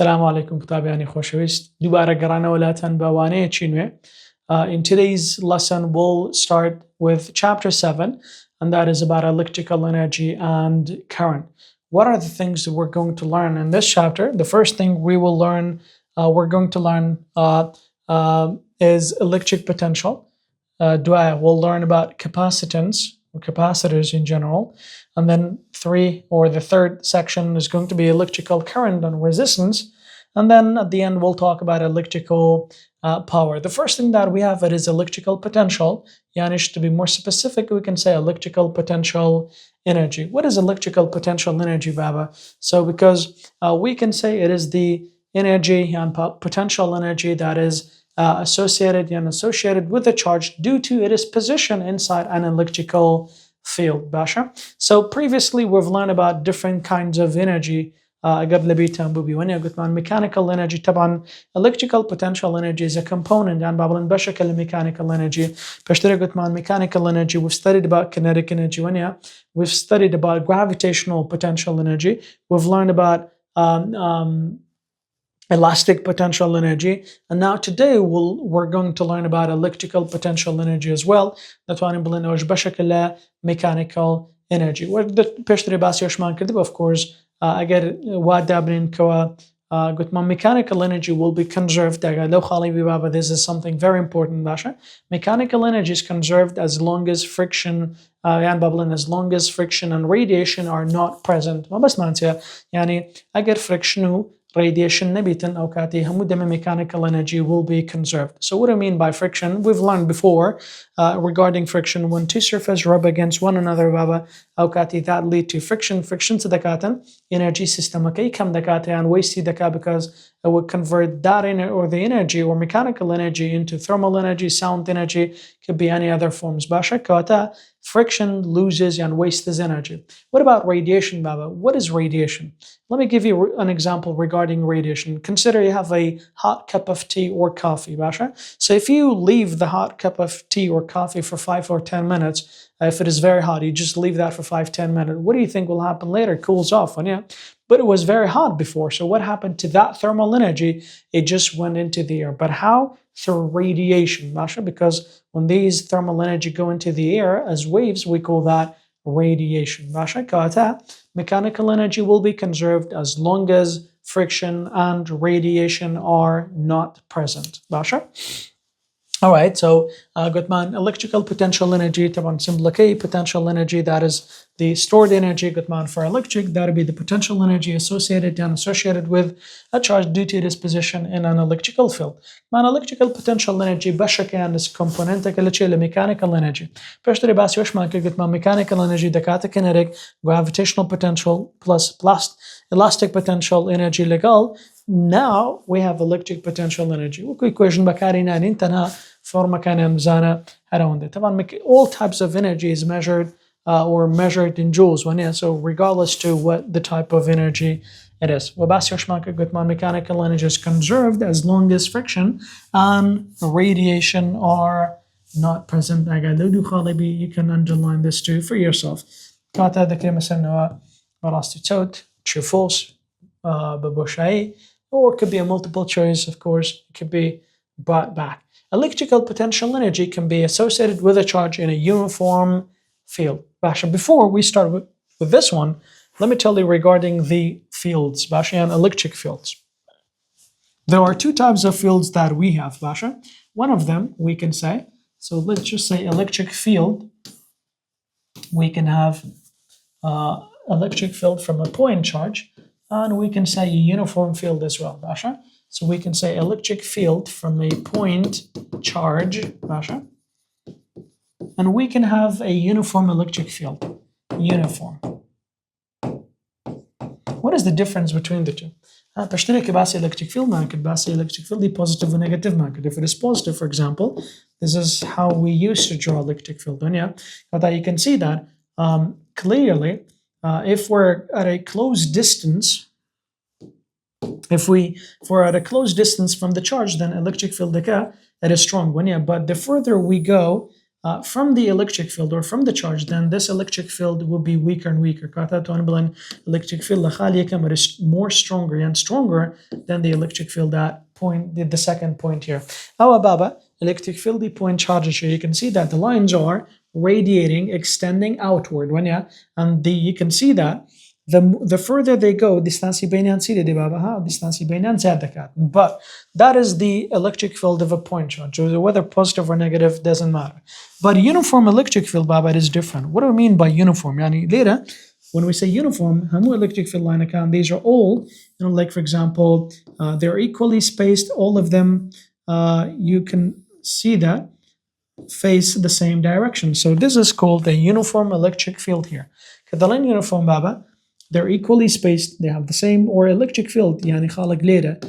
السلام عليكم متابعيني خوشويست دوباره گەڕانەوە وڵاتان بەوانەیەکی نوێ. In today's lesson we'll start with chapter 7 and that is about electrical energy and current. What are the things that we're going to learn in this chapter? The first thing we will learn, is electric potential. We'll learn about capacitance, or capacitors in general. And then the third section is going to be electrical current and resistance. And then at the end, we'll talk about electrical power. The first thing that we have is electrical potential. Yanish, to be more specific, we can say electrical potential energy. What is electrical potential energy, Baba? So because we can say it is the energy and potential energy that is associated with the charge due to its position inside an electrical field. Basha. So previously we've learned about different kinds of energy. Mechanical energy. طبعا electrical potential energy is a component and mechanical energy. Mechanical energy. We've studied about kinetic energy. We've studied about gravitational potential energy. We've learned about elastic potential energy, and now today we're going to learn about electrical potential energy as well. Mechanical energy. What the of course, mechanical energy will be conserved. This is something very important. Mechanical energy is conserved as long as friction and radiation are not present. friction radiation نبيتن أو كاتي mechanical energy will be conserved. So what do I mean by friction? We've learned before regarding friction when two surfaces rub against one another baba أو كاتي that lead to friction. Friction صدقاتن energy system okay كم دكاتي and waste دكا because it would convert that the energy or mechanical energy into thermal energy, sound energy, could be any other forms. Basha kata friction loses and wastes energy. What about radiation, Baba? What is radiation? Let me give you an example regarding radiation. Consider you have a hot cup of tea or coffee, Basha. So if you leave the hot cup of tea or coffee for 5 or 10 minutes, if it is very hot, you just leave that for 5-10 minutes. What do you think will happen later? It cools off, yeah? But it was very hot before. So what happened to that thermal energy? It just went into the air. But how? Through radiation, Masha, because when these thermal energy go into the air as waves, we call that radiation. Masha, kata, mechanical energy will be conserved as long as friction and radiation are not present. Masha? All right, so Gutman, electrical potential energy, taban symbol K, potential energy, that is the stored energy, Gutman, for electric, that would be the potential energy associated with a charge due to its position in an electrical field. Man, electrical potential energy, bashakan is component mechanical energy. Peshtere basi washman Gutman, mechanical energy, dakata kinetic, gravitational potential plus elastic potential energy legal. Now we have electric potential energy. Equation bakarina and intana forma kana mzana around it. All types of energy is measured or measured in joules. So regardless to what the type of energy it is. Mechanical energy is conserved as long as friction and radiation are not present. You can underline this too for yourself. True, false, or it could be a multiple choice, of course. It could be brought back. Electrical potential energy can be associated with a charge in a uniform field. Basha, before we start with this one, let me tell you regarding the fields, Basha, and electric fields. There are two types of fields that we have, Basha. One of them we can say, so let's just say electric field. We can have electric field from a point charge. And we can say a uniform field as well, Basha. So we can say electric field from a point charge, Basha. And we can have a uniform electric field. Uniform. What is the difference between the two? Electric field market, electric field, the positive and negative market. If it is positive, for example, this is how we used to draw electric field. But you can see that clearly. If we're at a close distance, if we're at a close distance from the charge, then electric field it is strong. But the further we go from the electric field or from the charge, then this electric field will be weaker and weaker. Electric field is more stronger and stronger than the electric field at point, the second point here. Baba, electric field point charges here. You can see that the lines are radiating, extending outward. And you can see that the further they go, distansi بينان سيدة دي بابا distansi بينان زيادة كات. But that is the electric field of a point charge. So whether positive or negative doesn't matter. But uniform electric field baba is different. What do we mean by uniform? يعني later, when we say uniform, همو electric field line account, these are all, like for example, they're equally spaced. All of them, you can see that face the same direction. So this is called a uniform electric field here. كدلين uniform baba, they're equally spaced, they have the same or electric field يعني خالق ليرة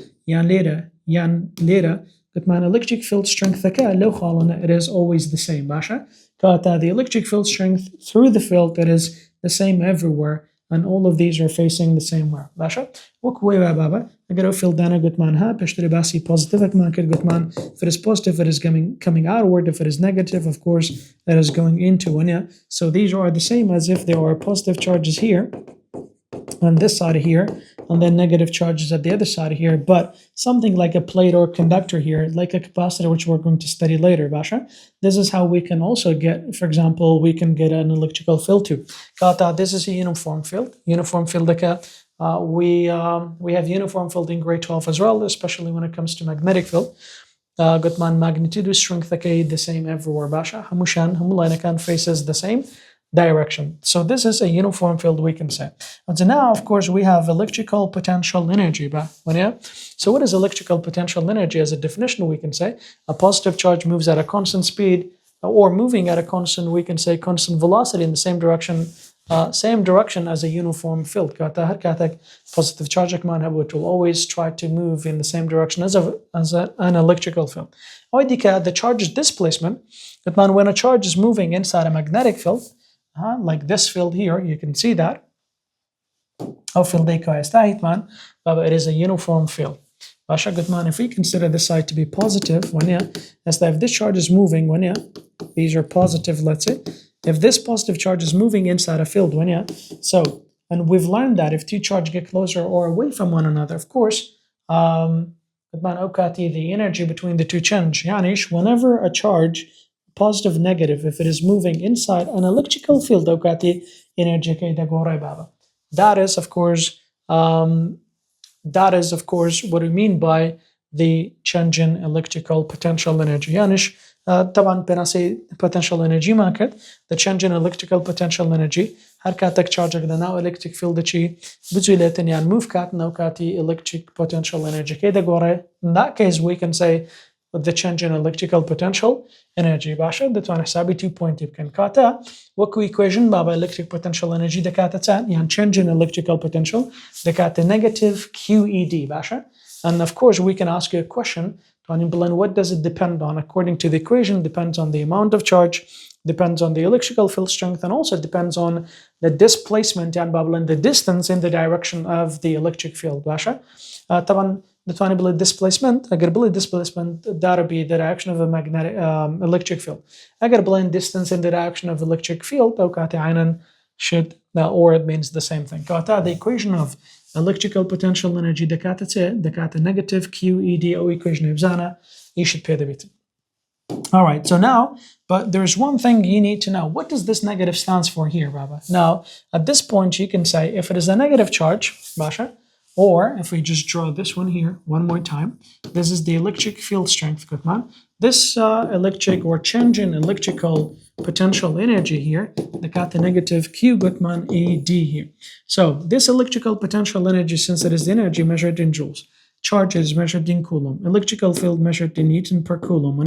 يعني ليرة قد ما electric field strength ذكاء لو خالنا it is always the same باشا كاتا the electric field strength through the field it is the same everywhere and all of these are facing the same way باشا وكوي بابا أقدر field أنا قد ما نها بشتري باسي positive كمان كده قد ما if it is positive it is coming outward, if it is negative of course it is going into one. So these are the same as if there are positive charges here on this side here, and then negative charges at the other side here, but something like a plate or conductor here, like a capacitor, which we're going to study later, Basha. This is how we can also get, for example, we can get an electrical field too. Kata, this is a uniform field. Uniform field, we have uniform field in grade 12 as well, especially when it comes to magnetic field. Gutman magnitude strength the same everywhere, Basha. Hamushan, Hamulainakan faces the same direction. So this is a uniform field we can say. And so now, of course, we have electrical potential energy. So what is electrical potential energy? As a definition, we can say a positive charge moves at a constant speed or moving at a constant, we can say constant velocity in the same direction as a uniform field. Positive charge which will always try to move in the same direction as an electrical field. The charge's displacement, when a charge is moving inside a magnetic field, like this field here, you can see that. It is a uniform field. If we consider this side to be positive, if this charge is moving, these are positive, let's say. If this positive charge is moving inside a field, and we've learned that if two charges get closer or away from one another, of course, the energy between the two change. Whenever a charge, positive, negative, if it is moving inside an electrical field, that is of course what we mean by the change in electrical potential energy. طبعا بناسي potential energy market, the change in electrical potential energy هر كاتك charge كده now electric field شيء بتزيلتن يعني move كات now كاتي electric potential energy كده قرأ. In that case we can say the change in electrical potential energy باشا ده تاني حسابي 2 point يمكن كاتا وكو equation بابا electric potential energy ده كاتا تان يعني change in electrical potential ده كاتا negative QED باشا. And of course we can ask you a question, what does it depend on? According to the equation, depends on the amount of charge, depends on the electrical field strength, and also depends on the displacement and the distance in the direction of the electric field. طبعا the displacement, that would be the direction of a magnetic electric field. Distance in the direction of electric field, should, or it means the same thing. The equation of electrical potential energy دكاتة negative QED or equation of you should pay the bit. All right, so now, but there's one thing you need to know. What does this negative stands for here, Baba? Now, at this point, you can say if it is a negative charge, Basha, or if we just draw this one here one more time, this is the electric field strength, Gutman. This electric or change in electrical potential energy here, the negative Q Gutman ED here. So this electrical potential energy, since it is the energy measured in joules, charge is measured in coulomb, electrical field measured in Newton per coulomb,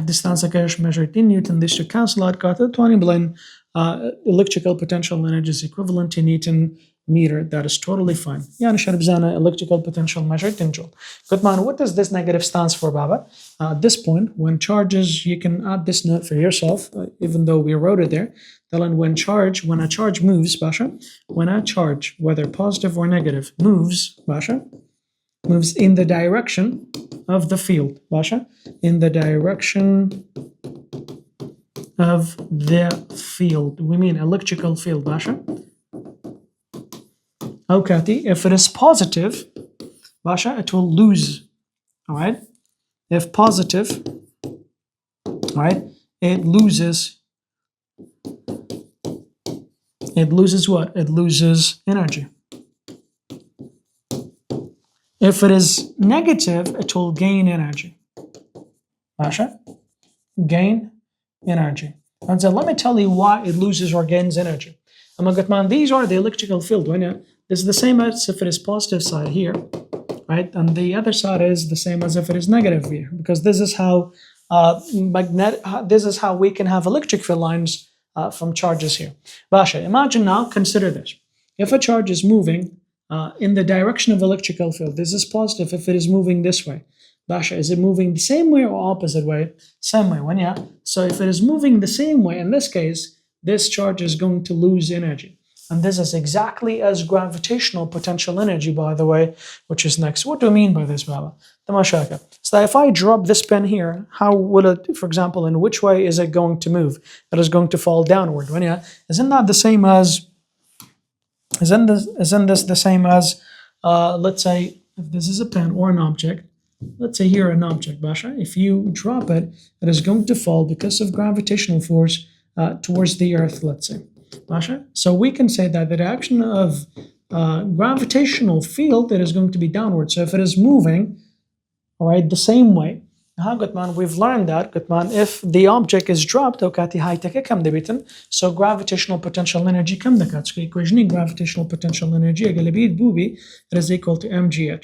distance measured in Newton, this should cancel out, electrical potential energy is equivalent to Newton meter. That is totally fine. Electrical potential measured in joule. Good man, what does this negative stands for, Baba? At this point, when charges, you can add this note for yourself, even though we wrote it there. When a charge moves, Basha, when a charge, whether positive or negative, moves, Basha, moves in the direction of the field, Basha, in the direction of the field. We mean electrical field باشا. Okay, if it is positive باشا, it will lose. All right. If positive, all right, it loses what? It loses energy. If it is negative, it will gain energy. Masha? Gain energy. And so let me tell you why it loses or gains energy. These are the electrical field. This is the same as if it is positive side here, right? And the other side is the same as if it is negative here, because this is how we can have electric field lines from charges here. Basha, imagine now, consider this. If a charge is moving in the direction of electrical field, this is positive. If it is moving this way, Basha, is it moving the same way or opposite way? Same way. So if it is moving the same way, in this case, this charge is going to lose energy. And this is exactly as gravitational potential energy, by the way, which is next. What do I mean by this, Baba? So if I drop this pen here, how will it, for example, in which way is it going to move? It is going to fall downward. Isn't that the same as, isn't this the same as, let's say, if this is a pen or an object, let's say here an object, Basha, if you drop it, it is going to fall because of gravitational force towards the earth, let's say. Basha? So we can say that the direction of gravitational field, it is going to be downward. So if it is moving, all right, the same way, we've learned that if the object is dropped, so gravitational potential energy gravitational potential energy it is equal to mgh.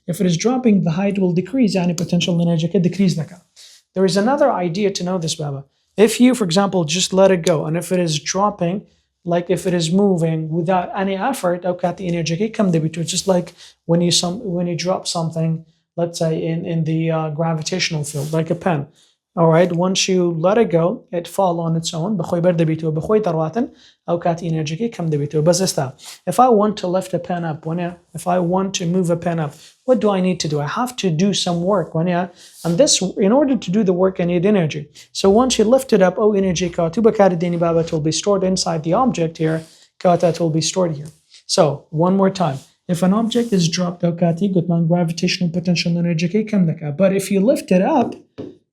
If it is dropping, the height will decrease, and potential energy decrease. There is another idea to know this, Baba. If you, for example, just let it go, and if it is dropping, like if it is moving without any effort, the energy it's just like when you drop something, let's say in the gravitational field, like a pen. All right, once you let it go, it fall on its own. If I want to lift a pen up, if I want to move a pen up, what do I need to do? I have to do some work. And this, in order to do the work, I need energy. So once you lift it up, energy it will be stored inside the object here. It will be stored here. So one more time. If an object is dropped, gravitational potential energy. But if you lift it up,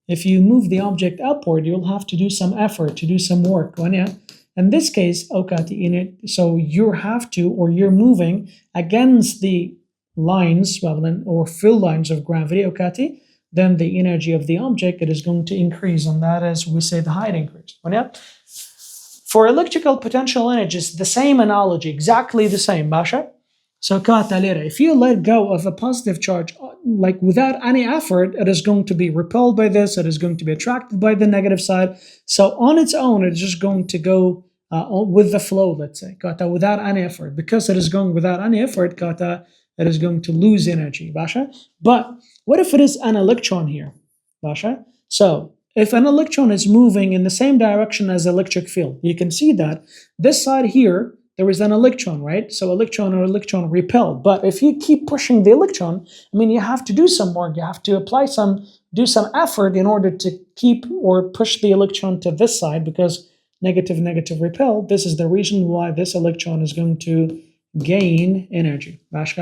if you move the object upward, you'll have to do some effort, to do some work. In this case, so you have to, or you're moving against the lines, or field lines of gravity, then the energy of the object, it is going to increase, and that is, we say, the height increase. For electrical potential energy, it's the same analogy, exactly the same, Basha. So if you let go of a positive charge, like without any effort, it is going to be repelled by this, it is going to be attracted by the negative side. So on its own, it's just going to go with the flow, let's say, without any effort. Because it is going without any effort, it is going to lose energy, Basha. But what if it is an electron here, Basha? So if an electron is moving in the same direction as electric field, you can see that this side here, there is an electron, right? So electron repelled. But if you keep pushing the electron, you have to do some work. You have to do some effort in order to keep or push the electron to this side, because negative repel. This is the reason why this electron is going to gain energy. But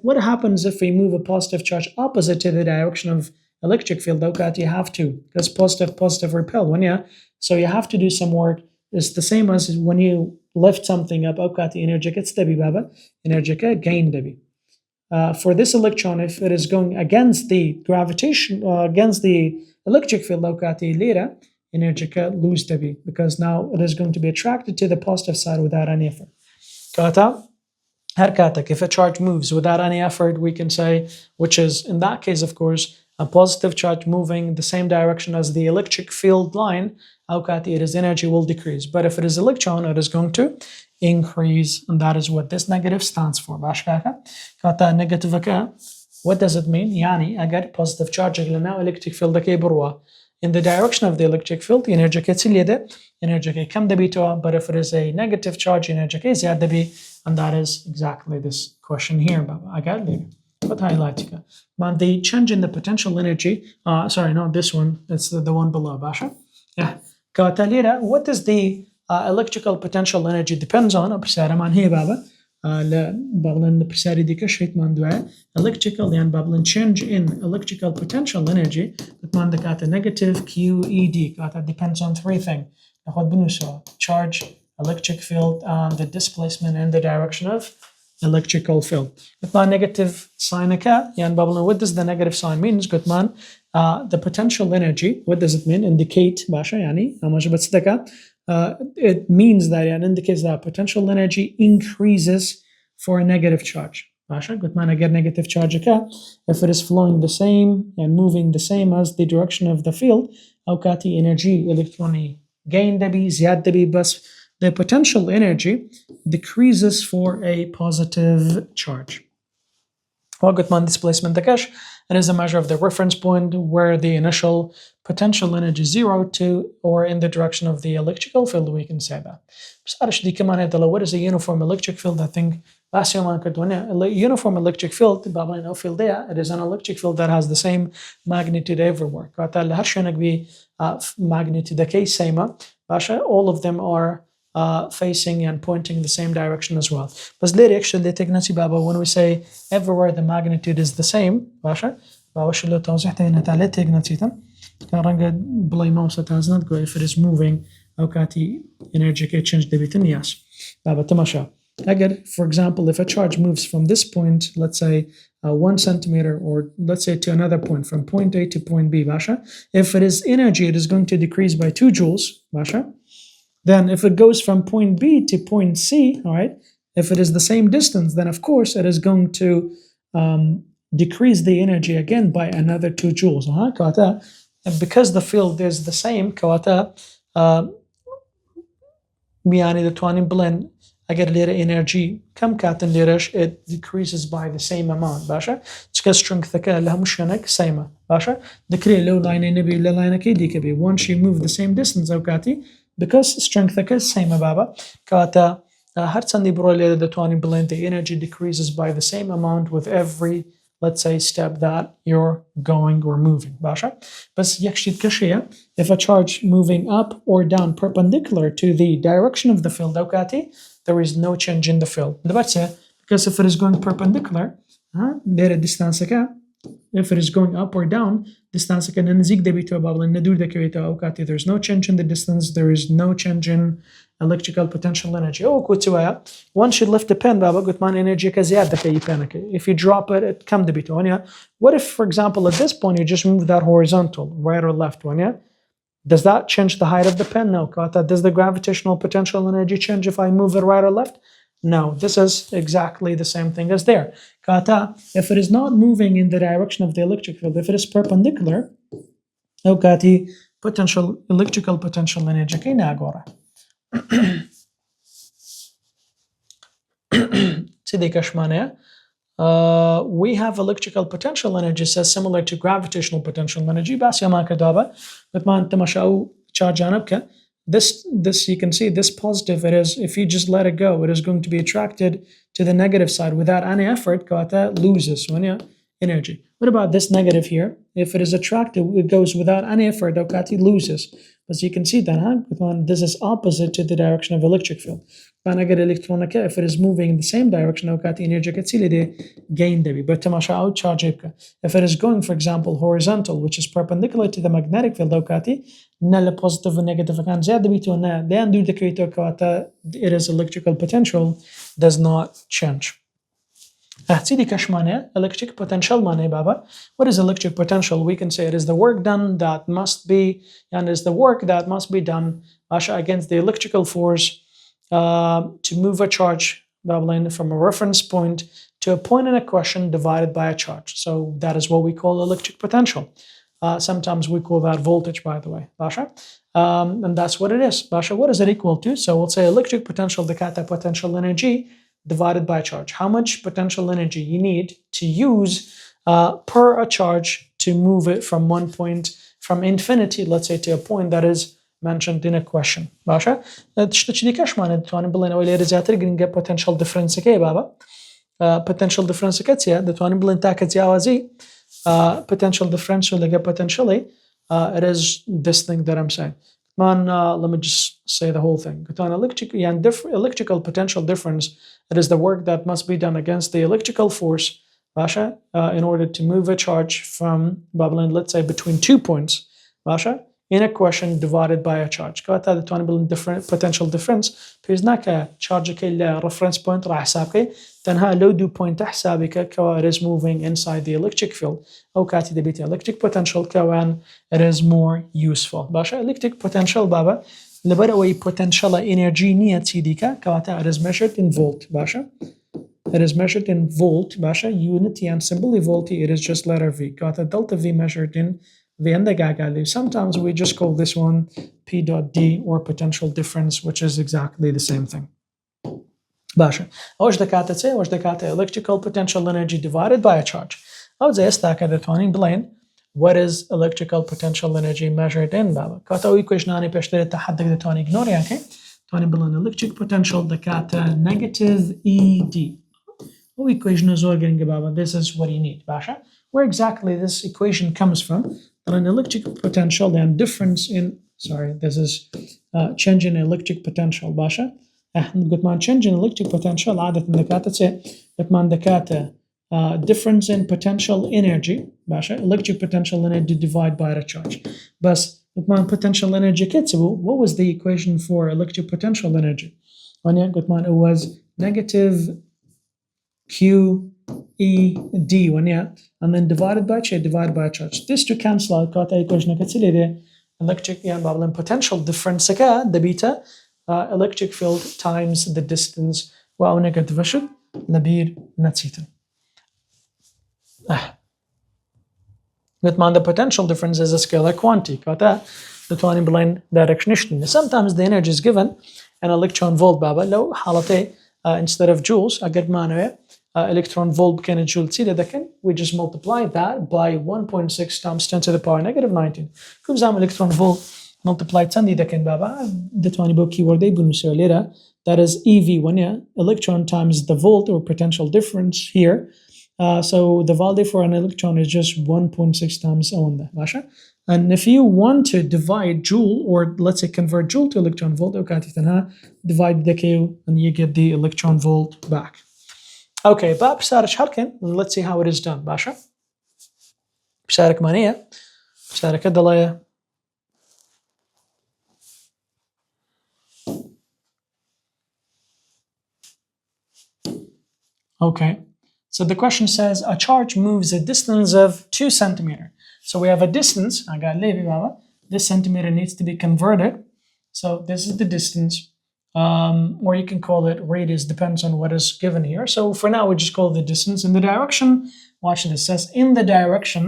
what happens if we move a positive charge opposite to the direction of electric field? You have to, because positive repel. So you have to do some work. It's the same as when you lift something up, energy gain. For this electron, if it is going against the gravitation, against the electric field, energy lose, because now it is going to be attracted to the positive side without any effort. If a charge moves without any effort, we can say, which is in that case, of course, a positive charge moving the same direction as the electric field line, its energy will decrease. But if it is electron, it is going to increase, and that is what this negative stands for. Negative, what does it mean? أجر positive charge electric field in the direction of the electric field, energy but if it is a negative charge, energy and that is exactly this question here. but highlight. Man, the change in the potential energy, sorry, not this one, it's the one below, Basha. Yeah. كواتاليرا, what is the electrical potential energy depends on, بسارة man هي بابا, لا بابلن بساري دي كشفت من دعاء electrical يعني بابلن change in electrical potential energy بتمان دكاتة negative QED كاتا depends on three things. ناخد بنوسوا charge, electric field, and the displacement in the direction of electrical field. بتمان negative sign كا يعني بابلن what does the negative sign mean? قلت the potential energy, what does it mean? Indicate باشا يعني أما جبت صدقة. It means that it indicates that potential energy increases for a negative charge. Good man, I get negative charge if it is flowing the same and moving the same as the direction of the field, أوقاتي energy electronic gain دبي زيادة دبي بس the potential energy decreases for a positive charge. Good man, displacement دكاش, it is a measure of the reference point where the initial potential energy 0 to or in the direction of the electrical field, we can say that. What is a uniform electric field? I think last year a uniform electric field, it is an electric field that has the same magnitude everywhere. Magnitude all of them are facing and pointing the same direction as well. But later actually when we say everywhere the magnitude is the same, if it is moving energy change for example, if a charge moves from this point, let's say 1 centimeter, or let's say to another point from point A to point B, if it is energy, it is going to decrease by 2 joules. Then if it goes from point B to point C, all right, if it is the same distance, then of course it is going to decrease the energy again by another 2 joules. And because the field is the same, the twine blend, I get little energy, it decreases by the same amount. Strength same. Once you move the same distance, because strength is same the energy decreases by the same amount with every, let's say, step that you're going or moving. If a charge moving up or down perpendicular to the direction of the field, there is no change in the field. Because if it is going perpendicular, if it is going up or down, there's no change in the distance, there is no change in electrical potential energy. One should lift the pen, energy. If you drop it, it comes to. What if, for example, at this point you just move that horizontal, right or left one? Does that change the height of the pen? No. Does the gravitational potential energy change if I move it right or left? No, this is exactly the same thing as there. If it is not moving in the direction of the electric field, if it is perpendicular, electrical potential energy we have electrical potential energy says similar to gravitational potential energy. This you can see, this positive, it is, if you just let it go, it is going to be attracted to the negative side without any effort, loses energy. What about this negative here? If it is attracted, it goes without any effort, loses. But you can see that this is opposite to the direction of electric field. If it is moving in the same direction, energy gain. But charge. If it is going, for example, horizontal, which is perpendicular to the magnetic field, positive and negative, it is electrical potential does not change. Electric potential baba. What is electric potential? We can say it is the work done that must be, and is the work that must be done against the electrical force to move a charge from a reference point to a point in a question divided by a charge. So that is what we call electric potential. Sometimes we call that voltage, by the way, and that's what it is. What is it equal to? So we'll say electric potential, the potential energy divided by charge. How much potential energy you need to use per a charge to move it from one point, from infinity, let's say, to a point that is mentioned in a question. potential difference potential difference كتيا دتواني بلين تاكت ياوازي potential difference ولا potentially it is this thing that I'm saying. Man, let me just say the whole thing. Electrical potential difference, it is the work that must be done against the electrical force Basha, in order to move a charge from bubbling, let's say between 2 points Basha, in a question divided by a charge. كواتا the different potential difference. Because ناك charge كلا reference point راح حسابك تنها لو دو point حسابك كوا it is moving inside the electric field. أو كاتي دبيتي electric potential كوان it is more useful. باشا electric potential بابا لبروي potential energy نية تيديكا كواتا it is measured in volt باشا. It is measured in volt باشا unit and symbol volt it is just letter V. كواتا delta V measured in sometimes we just call this one P dot D or potential difference, which is exactly the same thing. باشا اوش دكاتة اوش دكاتة electrical potential energy divided by a charge. او زي استاكا دتوانين بلين what is electrical potential energy measured in بابا كاتا او equation اني بيشتري تحدك دتواني ignore يعني تواني بلين electric potential دكاتة negative ED او equation زورجنج بابا this is what you need باشا where exactly this equation comes from an electric potential and difference in this is change in electric potential باشا قلت ما change in electric potential عادة دكاتة قلت ما دكاتة difference in potential energy باشا electric potential energy divided by the charge بس قلت ما potential energy كتبوا what was the equation for electric potential energy قلت ما it was negative Q E D and then divided by charge. This to cancel out كات equation كتسيلي electric يعني بابلين potential difference كا دبيتا electric field times the distance وأو negative شد لبير نتيتن. قلت the potential difference is a scalar quantity كاتا دتواني بلين direction. Sometimes the energy is given an electron volt بابا لو حالتي instead of joules أقد ما نوع electron volt بكين joule تسيلي دكن we just multiply that by 1.6 times 10 to the power negative 19 كم زعم electron volt multiply 10 دي دكن بابا دتواني بو keyword دي بنسوي ليرا that is EV when electron times the volt or potential difference here so the value for an electron is just 1.6 times on that and if you want to divide joule or let's say convert joule to electron volt divide the Q and you get the electron volt back. Okay, بشارك حركن let's see how it is done باشا بشارك مانية بشارك الدلاية okay so the question says a charge moves a distance of 2 centimeter so we have a distance I got ليه بابا this centimeter needs to be converted so this is the distance or you can call it radius, depends on what is given here. So for now, we just call the distance in the direction. Watch this, says in the direction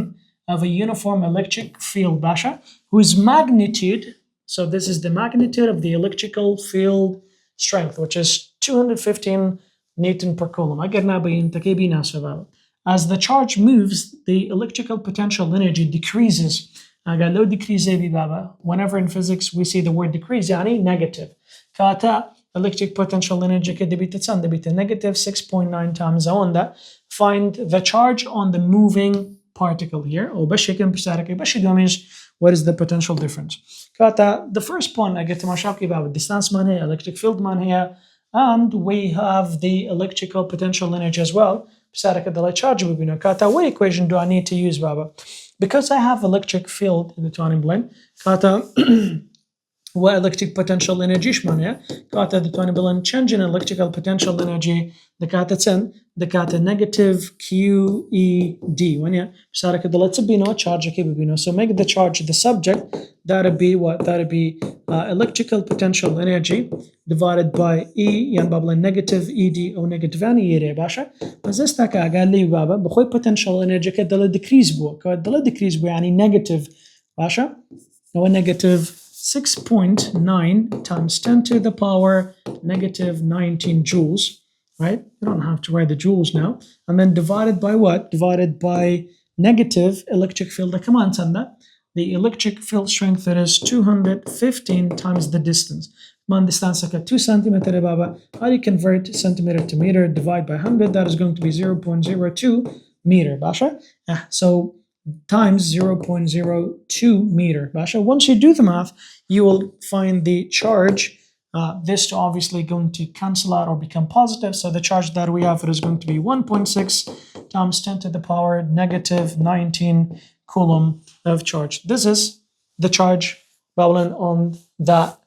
of a uniform electric field, Basha, whose magnitude, so this is the magnitude of the electrical field strength, which is 215 Newton per coulomb. As the charge moves, the electrical potential energy decreases. Whenever in physics we see the word decrease, يعني negative. كاتا electric potential energy كده negative 6.9 times on that. Find the charge on the moving particle here. أو what is the potential difference? كاتا the first point I get to مشابكي باب distance man here, electric field man here, and we have the electrical potential energy as well. the charge كاتا what equation do I need to use baba? Because I have electric field in the tuning blend كاتا electric potential energy شمانية كاتا the tuning change in electrical potential energy the kata negative QED when بشارك the let's be no charge so make the charge the subject that'd be what that'd be electrical potential energy divided by E يعني بابلا negative ED أو negative يعني يري باشا بس استاكا قال لي بابا بخوي potential energy كده decrease بو كده decrease بو يعني negative باشا هو negative 6.9 times 10 to the power negative 19 joules. Right? You don't have to write the joules now. And then divided by what? Divided by negative electric field. Come on, Sanda. The electric field strength that is 215 times the distance. Man distance 2 centimeter baba. How do you convert centimeter to meter? Divide by 100. That is going to be 0.02 meter. Basha. So times 0.02 meter. Basha. Once you do the math, you will find the charge. This to obviously going to cancel out or become positive. So the charge that we have is going to be 1.6 times 10 to the power negative 19 coulomb of charge. This is the charge Babylon on that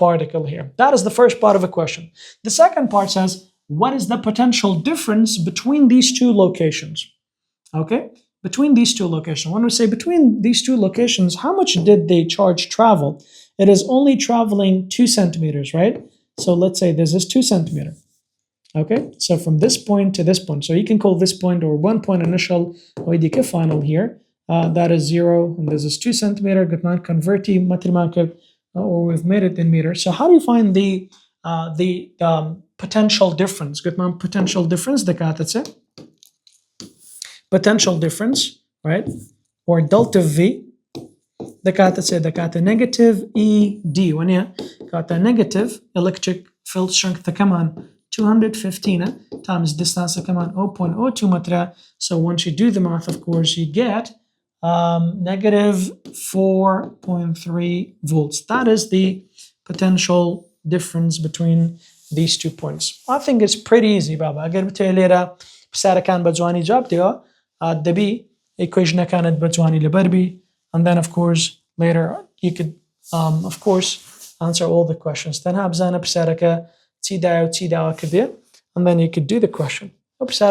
particle here. That is the first part of the question. The second part says, what is the potential difference between these two locations? Okay, between these two locations. When we say between these two locations, how much did the charge travel? It is only traveling 2 centimeters, right? So let's say this is 2 centimeter. Okay, so from this point to this point. So you can call this point or 1 point initial or final here. That is 0, and this is 2 centimeter. Good man, converti matematic, or we've made it in meters. So how do you find the potential difference? Good man, potential difference. That's it. Potential difference, right? Or delta V. دكاتة negative ED when got a negative electric field strength كمان 215 times distance كمان 0.02 meter. So once you do the math, of course, you get negative 4.3 volts. That is the potential difference between these 2 points. I think it's pretty easy, Baba. أقدر بتقولي بسارة كان بجواني جابتها الدبي equation كانت بجواني لبربي. And then, of course, later you could, of course, answer all the questions. Then habzana bsaraka tida kabir, and then you could do the question. As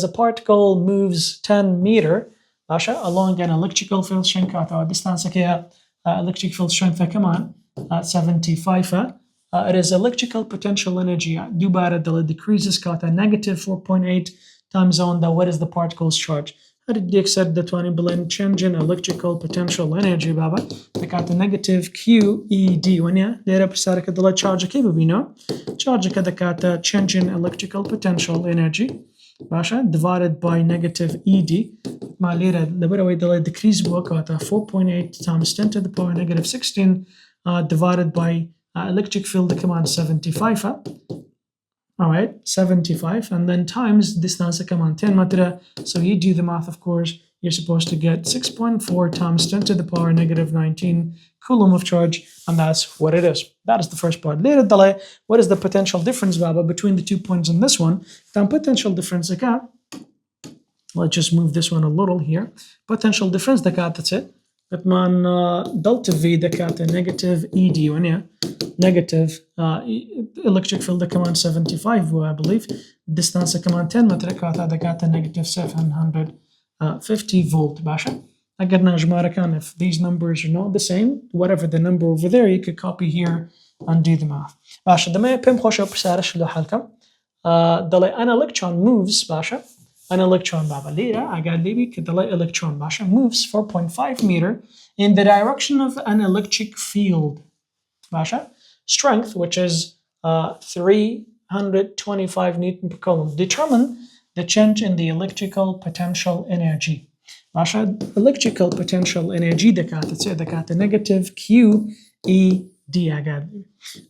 a particle moves 10 meter along an electrical field strength distance electric field strength at 75. It is electrical potential energy decreases negative 4.8 times on the what is the particle's charge. How did you accept that one in change in electrical potential energy, Baba? They got the negative QED when you later بسارك the charge كيف بينو charge كذا كات change in electrical potential energy باشا divided by negative ED ما later لبرا the decrease بوقتها 4.8 times 10 to the power negative 16 divided by electric field كمان 75. All right, 75, and then times distance كمان 10 meter. So you do the math, of course, you're supposed to get 6.4 times 10 to the power negative 19 coulomb of charge, and that's what it is. That is the first part. Later, what is the potential difference, Baba, between the 2 points in this one? Then potential difference, let's just move this one a little here. Potential difference, that's it. But man, delta V, negative ED, when negative electric field كمان 75 I believe distance كمان 10 meter كاتا negative 750 volt باشا. قدرنا جمارة كان if these numbers are not the same, whatever the number over there, you could copy here and do the math. باشا دما بهم خوش بسارش لو حالكم دلي an electron moves باشا an electron بابا ليرا أقال ليبي كدلي electron باشا moves 4.5 meter in the direction of an electric field باشا strength, which is 325 Newton per coulomb. Determine the change in the electrical potential energy. Basha, electrical potential energy دكاتة negative QED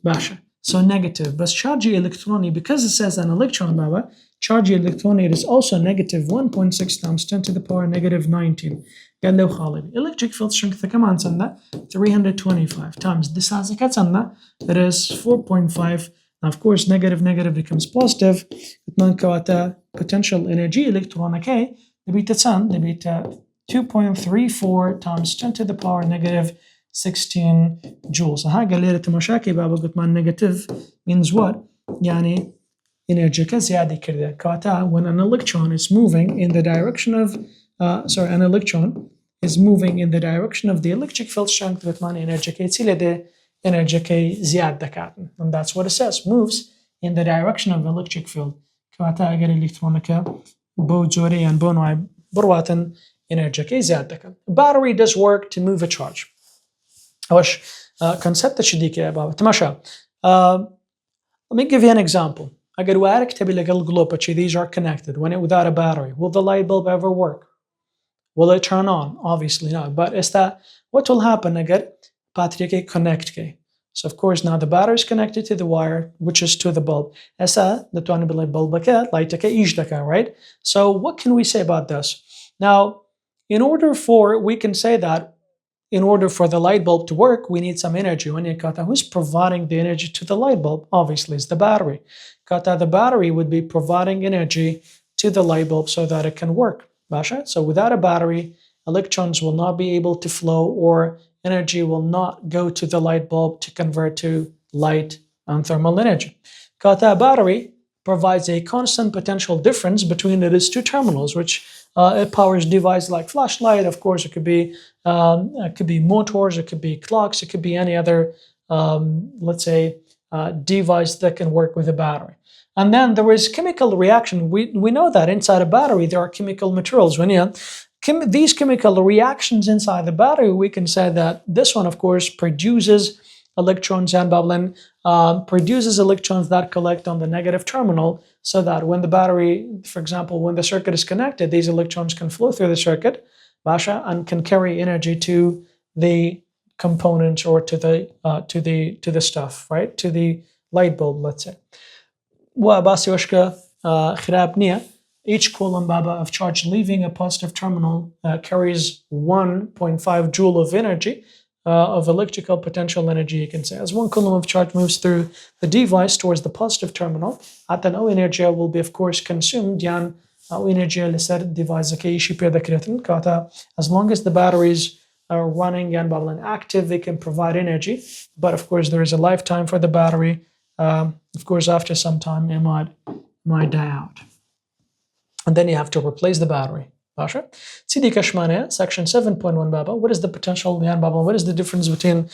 Basha. So negative. But charge electronic, because it says an electron, Baba, charge electronic is also negative 1.6 times 10 to the power negative 19. قال له خالد electric field strength كمان سنة 325 times this has a سنة that is 4.5. Now of course negative becomes positive. كمان كواتا potential energy electronic نبيت 2.34 times 10 to the power negative 16 joules. ها قال لي تماشاكي بابا قلت ما negative means what؟ يعني energy كزيادة كده كواتا when an electron is moving in the direction of an electron is moving in the direction of the electric field strength with man energy زيادة كاتن. And that's what it says, moves in the direction of electric field. كواتا أجر إلكترونيكا بو جوري and بونواي برواتن energy زيادة كاتن. Battery does work to move a charge. وش concept شديك يا بابا تماشا. Let me give you an example. أجر وارك تبي لقل globe these are connected when without a battery. Will the light bulb ever work? Will it turn on? Obviously not. But is that what will happen again? Patrick connect ke. So of course now the battery is connected to the wire, which is to the bulb. Esa the bulb light right? So what can we say about this? Now, we can say that in order for the light bulb to work, we need some energy. Who's providing the energy to the light bulb? Obviously, it's the battery. The battery would be providing energy to the light bulb so that it can work. So without a battery, electrons will not be able to flow, or energy will not go to the light bulb to convert to light and thermal energy. A battery provides a constant potential difference between its two terminals, which it powers devices like flashlight. Of course, it could be motors, it could be clocks, it could be any other, let's say, device that can work with a battery. And then there is chemical reaction. We know that inside a battery there are chemical materials. These chemical reactions inside the battery, we can say that this one, of course, produces electrons and bubbling, produces electrons that collect on the negative terminal, so that when the battery, for example, when the circuit is connected, these electrons can flow through the circuit, and can carry energy to the components, or to the stuff, right? To the light bulb, let's say. Each coulomb of charge leaving a positive terminal carries 1.5 joule of energy, of electrical potential energy, you can say. As one coulomb of charge moves through the device towards the positive terminal, at an energy will be, of course, consumed. Energy device as long as the batteries are running and active, they can provide energy. But of course, there is a lifetime for the battery. Of course, after some time, it might die out, and then you have to replace the battery. Section 7.1 Baba. What is the potential? What is the difference between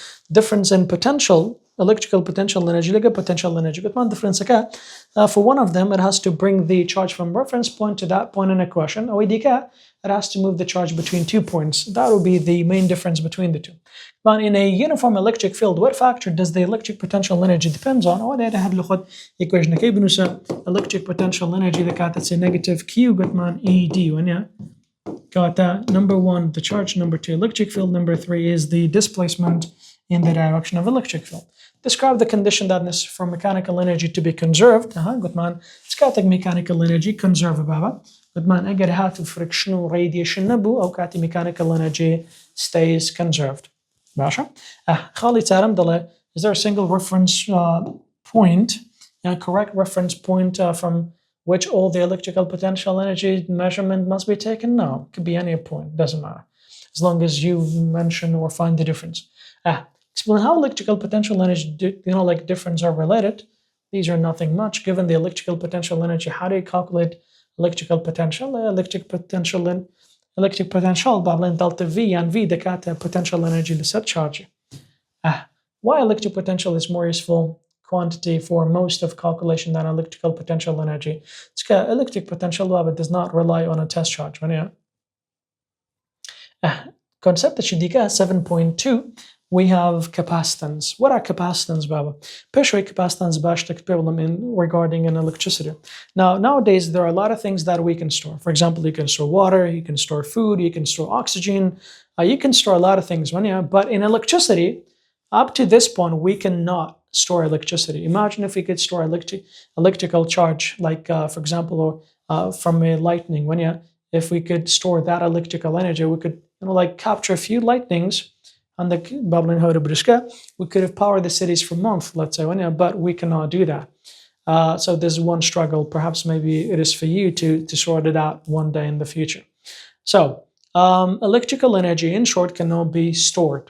in potential, electrical potential energy, potential energy? For one of them, it has to bring the charge from reference point to that point in a question. It has to move the charge between 2 points. That will be the main difference between the two. But in a uniform electric field, what factor does the electric potential energy depends on? Electric potential energy that's a negative Q ED. Number one, the charge. Number two, electric field. Number three is the displacement in the direction of electric field. Describe the condition that necessary for mechanical energy to be conserved. It's mechanical energy conserve baba. أجر friction or radiation نبو أو كاتي mechanical energy stays conserved. Is there a single reference point, correct reference point from which all the electrical potential energy measurement must be taken? No, it could be any point, doesn't matter, as long as you mention or find the difference. Explain how electrical potential energy, difference are related. These are nothing much. Given the electrical potential energy, how do you calculate electrical potential? Electric potential delta V and V the potential energy لسات charge. Why electric potential is more useful quantity for most of calculation than electrical potential energy? Electric potential does not rely on a test charge. Concept that 7.2, we have capacitance. What are capacitance, Baba? Peshway capacitance regarding an electricity. Now, nowadays, there are a lot of things that we can store. For example, you can store water, you can store food, you can store oxygen, you can store a lot of things. But in electricity, up to this point, we cannot store electricity. Imagine if we could store electrical charge, like, for example, from a lightning. If we could store that electrical energy, we could capture a few lightnings, and we could have powered the cities for months, let's say, but we cannot do that. So there's one struggle. Perhaps maybe it is for you to sort it out one day in the future. So electrical energy, in short, cannot be stored.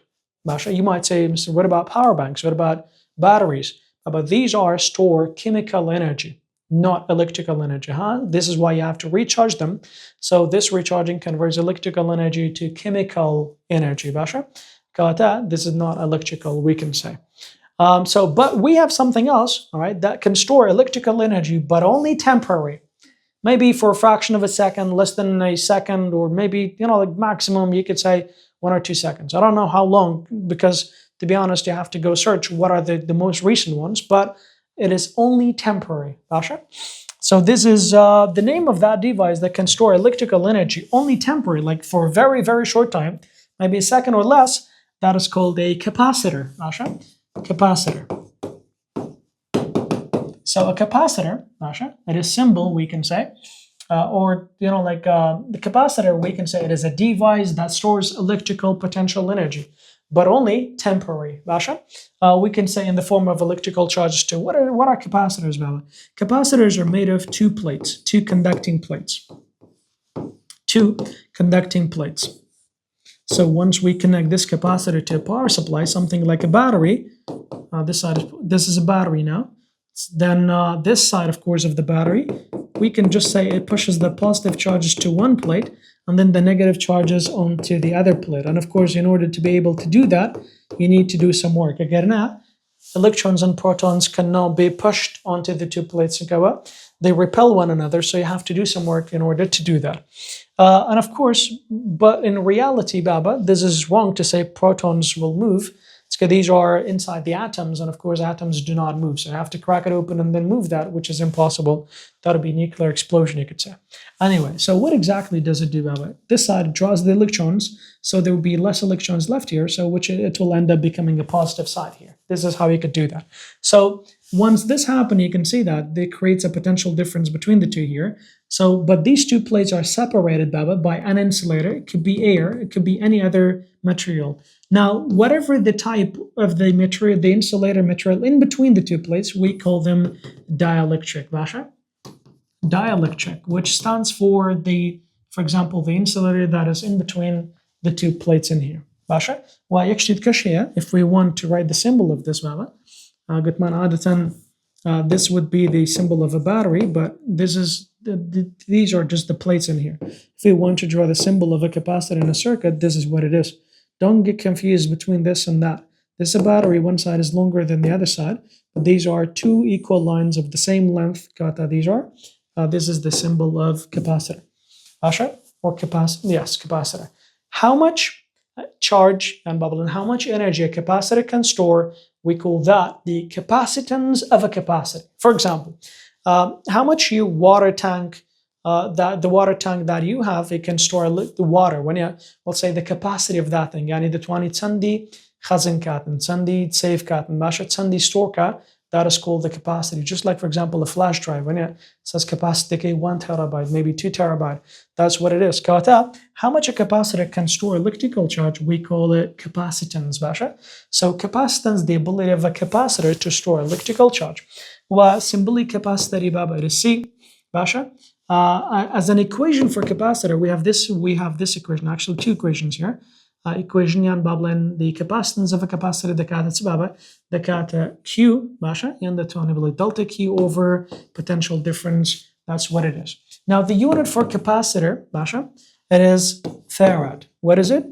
You might say, what about power banks? What about batteries? But these are stored chemical energy, not electrical energy. This is why you have to recharge them. So this recharging converts electrical energy to chemical energy. This is not electrical, we can say. But we have something else, all right, that can store electrical energy, but only temporary. Maybe for a fraction of a second, less than a second, or maybe, maximum, you could say 1 or 2 seconds. I don't know how long, because to be honest, you have to go search what are the most recent ones, but it is only temporary. So this is the name of that device that can store electrical energy, only temporary, like for a very, very short time, maybe a second or less, that is called a capacitor. Masha, capacitor. So a capacitor, Masha, it is symbol we can say, or the capacitor we can say it is a device that stores electrical potential energy, but only temporary. Masha, we can say in the form of electrical charges too. What are capacitors, Baba? Capacitors are made of two plates, two conducting plates. Two conducting plates. So once we connect this capacitor to a power supply, something like a battery, this is a battery now. Then this side, of course, of the battery, we can just say it pushes the positive charges to one plate and then the negative charges onto the other plate. And of course, in order to be able to do that, you need to do some work. Again, electrons and protons cannot be pushed onto the two plates. They repel one another, so you have to do some work in order to do that. And of course, but in reality, Baba, this is wrong to say protons will move. It's because these are inside the atoms, and of course atoms do not move. So you have to crack it open and then move that, which is impossible. That would be nuclear explosion, you could say. Anyway, so what exactly does it do, Baba? This side draws the electrons, so there will be less electrons left here, so which it will end up becoming a positive side here. This is how you could do that. So once this happens, you can see that it creates a potential difference between the two here. So, but these two plates are separated, Baba, by an insulator. It could be air, it could be any other material. Now, whatever the type of the material, the insulator material in between the two plates, we call them dielectric, Basha. Dielectric, which stands for example, the insulator that is in between the two plates in here. Basha. If we want to write the symbol of this, Baba, this would be the symbol of a battery, but these are just the plates in here. If we want to draw the symbol of a capacitor in a circuit, this is what it is. Don't get confused between this and that. This is a battery, one side is longer than the other side, but these are two equal lines of the same length. This is the symbol of capacitor. Asha, or capacitor? Yes, capacitor. How much charge and bubble and how much energy a capacitor can store, we call that the capacitance of a capacitor. For example, how much your water tank, the water tank that you have, it can store the water. When we'll say the capacity of that thing, yani the 20 tsandi khazin katin, tsandi safe katin, basha tsandi store ka, that is called the capacity. Just like, for example, a flash drive, when it says capacity 1 terabyte, maybe 2 terabyte, that's what it is. How much a capacitor can store electrical charge, we call it capacitance, basha. So capacitance, the ability of a capacitor to store electrical charge. Wa symbolic capacitor baba is C, basha. As an equation for capacitor, we have this equation, actually two equations here. Equation yan bablan, the capacitance of a capacitor, the kata Q, basha, and the tonability delta Q over potential difference. That's what it is. Now the unit for capacitor, basha, it is farad. What is it?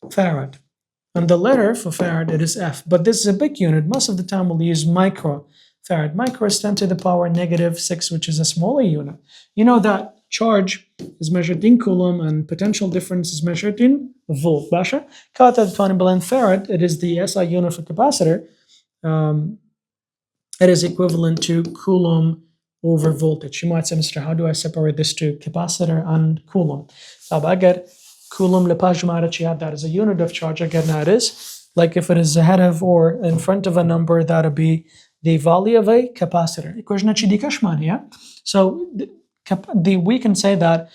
Farad. And the letter for farad, it is F. But this is a big unit. Most of the time we'll use microfarad. Micro is 10 to the power -6, which is a smaller unit. You know that charge is measured in coulomb and potential difference is measured in volt. Basha. Kata 20 billion farad, it is the SI unit for capacitor. It is equivalent to coulomb over voltage. You might say, Mr. How do I separate this to capacitor and coulomb? Again, coulomb that is a unit of charge. Again, that is like if it is ahead of or in front of a number, that would be the value of a capacitor. So we can say that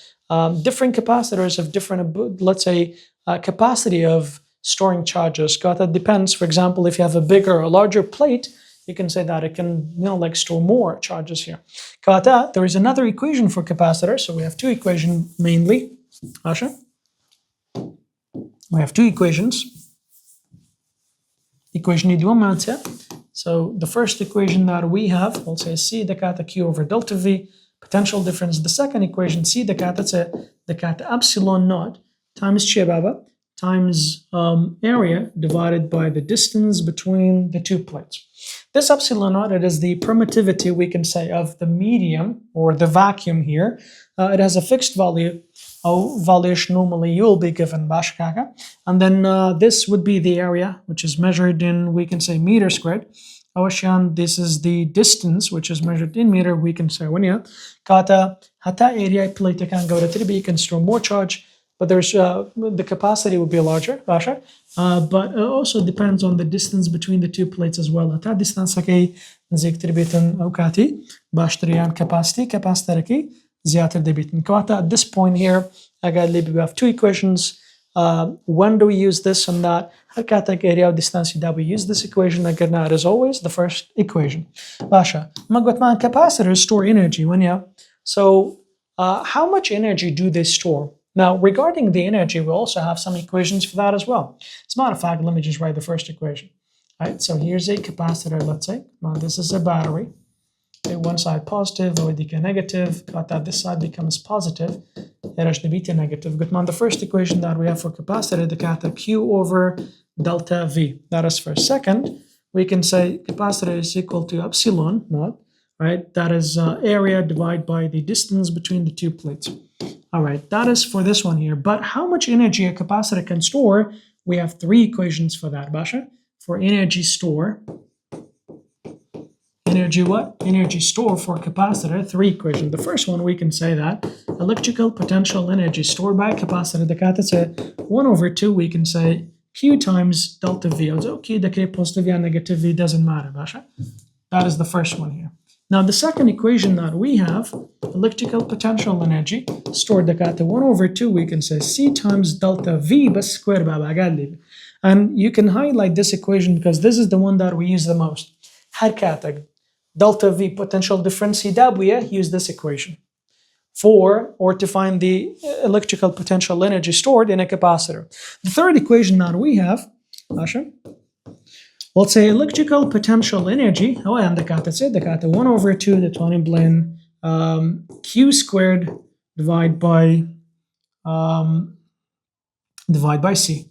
different capacitors have different, let's say, capacity of storing charges. That depends. For example, if you have a bigger or larger plate, you can say that it can store more charges here. There is another equation for capacitor. So we have two equations mainly. Asha? We have two equations. Equation So the first equation that we have, we'll say C the kata Q over delta V, potential difference. The second equation, C the kata epsilon naught times Chebaba times area divided by the distance between the two plates. This epsilon naught, it is the permittivity, we can say, of the medium or the vacuum here. It has a fixed value. Valuation normally you will be given bashkaka. And then this would be the area, which is measured in, we can say, meter squared. This is the distance, which is measured in meter. We can say when kata hata area plate can go to 3B, you can store more charge, but there's the capacity would be larger, Basha. But it also depends on the distance between the two plates as well. At distance كي نزيك تربيتن أوكاتي باشتريان capacity كي زيادة دبيتن. كواتا at this point here, I got we have two equations. When do we use this and that? هالكاتك area of distance that we use this equation again as always the first equation. Basha. ما قلت ما capacitors store energy when you. So how much energy do they store? Now, regarding the energy, we also have some equations for that as well. As a matter of fact, let me just write the first equation. All right, so here's a capacitor, let's say. Now, this is a battery. Okay, one side positive, ODK negative, but that this side becomes positive. Negative. Good man, the first equation that we have for capacitor, the kata Q over delta V. That is for second. We can say capacitor is equal to epsilon naught, right? That is area divided by the distance between the two plates. All right, that is for this one here. But how much energy a capacitor can store? We have three equations for that, Basha. For energy store, energy what? Energy store for capacitor, three equations. The first one, we can say that electrical potential energy stored by a capacitor, the kata say 1 over 2, we can say Q times delta V. Okay, the K positive and negative V doesn't matter, Basha. That is the first one here. Now, the second equation that we have, electrical potential energy stored the kata 1 over 2, we can say C times delta V bas square baba. And you can highlight this equation because this is the one that we use the most. Harkatak delta V potential difference use this equation for or to find the electrical potential energy stored in a capacitor. The third equation that we have, Asha, let's say electrical potential energy. Oh, and the kata 1 over 2, the 20 blend Q squared divide by C.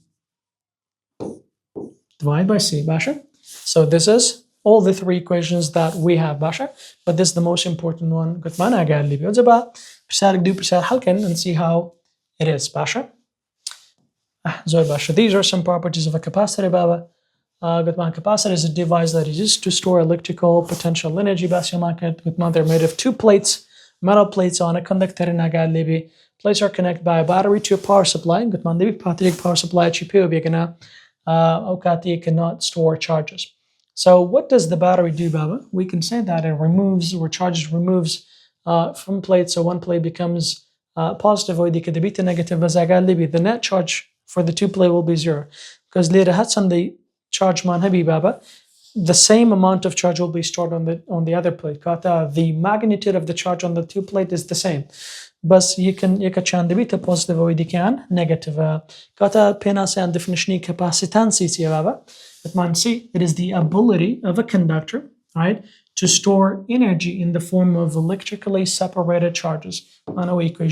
Divide by C, Basha. So this is all the three equations that we have, Basha. But this is the most important one. Good man, I got leave and see how it is, Basha. Basha. These are some properties of a capacitor, Baba. Good man, capacitor is a device that is used to store electrical potential energy. Good man, they're made of two plates, metal plates on a conductor in Agal. Plates are connected by a battery to a power supply. Good man, the power supply cannot store charges. So what does the battery do, Baba? We can say that it removes or charges removes from plates. So one plate becomes positive or the negative. The net charge for the two plate will be 0 because later on the charge man habi Baba, the same amount of charge will be stored on the other plate. The magnitude of the charge on the two plate is the same. But you can be positive or you can negative. Kata penase and definition capacitance Baba. It is the ability of a conductor, right, to store energy in the form of electrically separated charges. It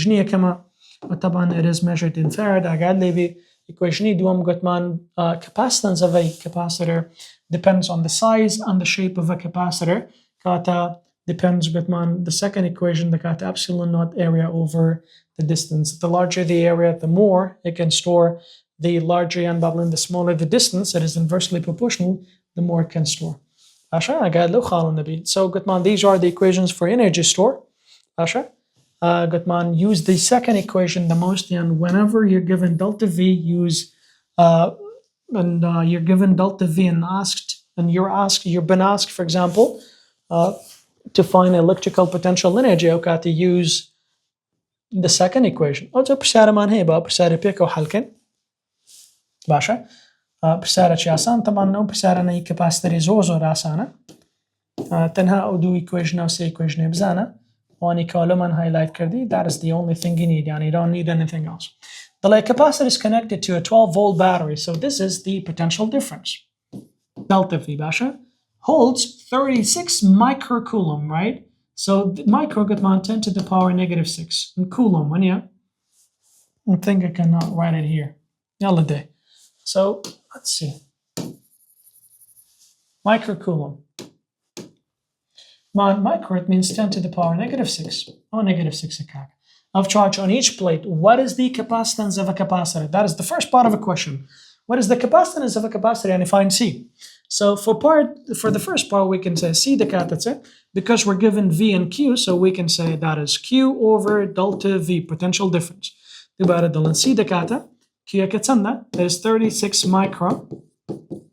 is measured in farad. Equation capacitance of a capacitor depends on the size and the shape of a capacitor. Kata depends the second equation, the kata epsilon naught area over the distance. The larger the area, the more it can store. The larger and bubbling, the smaller the distance, it is inversely proportional, the more it can store. So Gutman, these are the equations for energy store. Gutman, use the second equation the most, and whenever you're given delta V, use you're given delta V and you've been asked, for example, to find electrical potential energy, okay, to use the second equation. باشا برسالة شي آسان طبعا نو برسالة ناي كاباسيتري زور آسانة تنها أو دو equation أو سي equation بزانة واني كولومان highlight كردي. That is the only thing you need, يعني you don't need anything else. The light capacitor is connected to a 12-volt battery, so this is the potential difference. Delta V باشا holds 36 microcoulomb, right? So the micro got on 10 to the power negative 6 and coulomb when you I think I cannot write it here. Yalla day. So let's see. Microcoulomb. Micro, it means 10 to the power negative 6 or negative 6 of charge on each plate. What is the capacitance of a capacitor? That is the first part of a question. What is the capacitance of a capacitor? And find C. So for the first part, we can say C the capacitor because we're given V and Q, so we can say that is Q over delta V, potential difference. يبقى دلن C دكاتا Q كتسنة that is 36 micro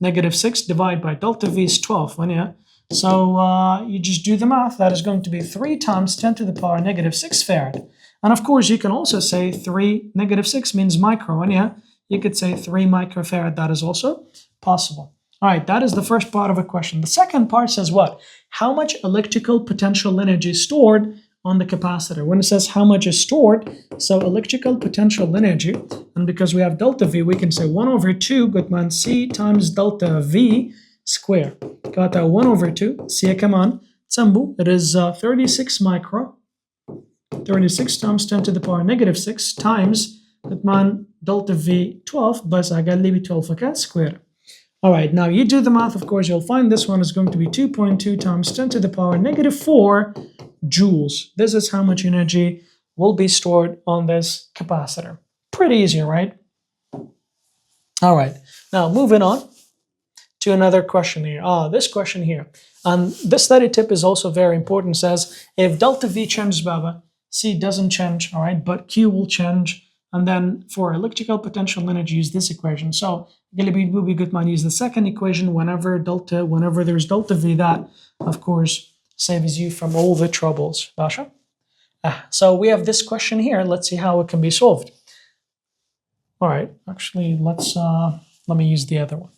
negative 6 divided by delta V is 12 yeah. So you just do the math. That is going to be 3 times 10 to the power negative 6 farad. And of course, you can also say 3 negative 6 means micro. And yeah, you could say 3 microfarad. That is also possible. All right, that is the first part of a question. The second part says what? How much electrical potential energy is stored on the capacitor? When it says how much is stored, so electrical potential energy, and because we have delta V, we can say 1 over 2 Goodman C times delta V square. Got that 1 over 2. See, come on. Tsambu, it is 36 micro. 36 times 10 to the power negative 6 times Goodman delta V 12, but I got leave 12 okay, square. All right, now you do the math, of course, you'll find this one is going to be 2.2 times 10 to the power negative 4 joules. This is how much energy will be stored on this capacitor. Pretty easy, right? All right, now moving on to another question here. This question here. And this study tip is also very important. It says if delta V changes, Baba, C doesn't change, all right, but Q will change. And then for electrical potential energy, use this equation. So will be good man, use the second equation whenever there's delta V. That, of course, saves you from all the troubles. Basha? So we have this question here. Let's see how it can be solved. All right, actually, let me use the other one.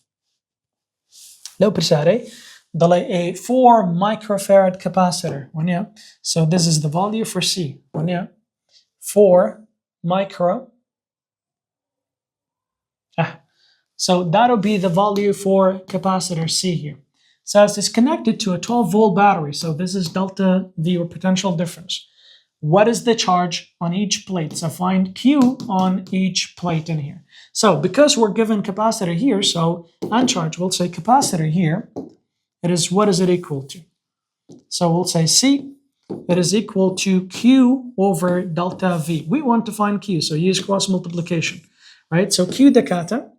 لو بتساري ضل a 4 microfarad capacitor. Yeah. So this is the value for C. Yeah. 4 micro. So that'll be the value for capacitor C here. So it's connected to a 12-volt battery. So this is delta V, or potential difference. What is the charge on each plate? So find Q on each plate in here. So because we're given capacitor here, so uncharged, we'll say capacitor here, it is, what is it equal to? So we'll say C, it is equal to Q over delta V. We want to find Q, so use cross multiplication, right? So Q decata,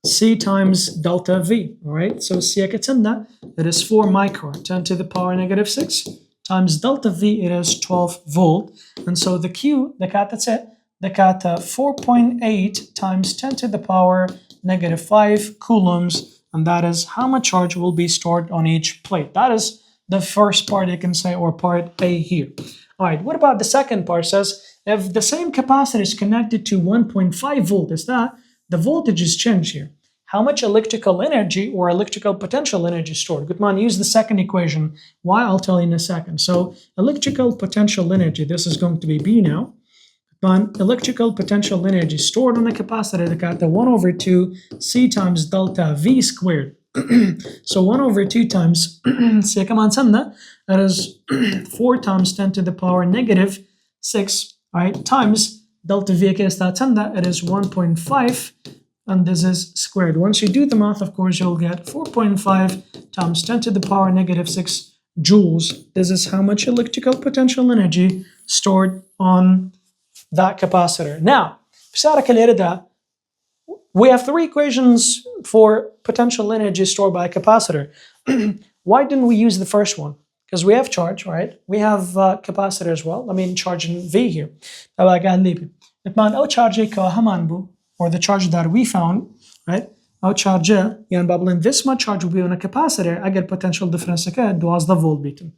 C times delta V, all right? So C akatanna, it is 4 micro, 10 to the power negative 6, times delta V, it is 12 volt. And so the Q, the cat, that's it. The cat 4.8 times 10 to the power negative 5 coulombs. And that is how much charge will be stored on each plate. That is the first part you can say, or part A here. All right, what about the second part? It says if the same capacitor is connected to 1.5 volt, is that the voltage is changed here. How much electrical energy or electrical potential energy stored? Good man, use the second equation. Why? I'll tell you in a second. So electrical potential energy, this is going to be B now. Good man, electrical potential energy stored on the capacitor, the got the 1 over 2 C times delta V squared. So 1 over 2 times, say come on, that is 4 times 10 to the power negative 6, right, times delta V, it is 1.5. And this is squared. Once you do the math, of course, you'll get 4.5 times 10 to the power negative 6 joules. This is how much electrical potential energy stored on that capacitor. Now, we have 3 equations for potential energy stored by a capacitor. Why didn't we use the first one? Because we have charge, right? We have capacitor as well. I mean, charge in V here. Or the charge that we found, right? Our charge, yani bubbling this much charge will be on a capacitor. I get potential difference again. Do as the volt beaten.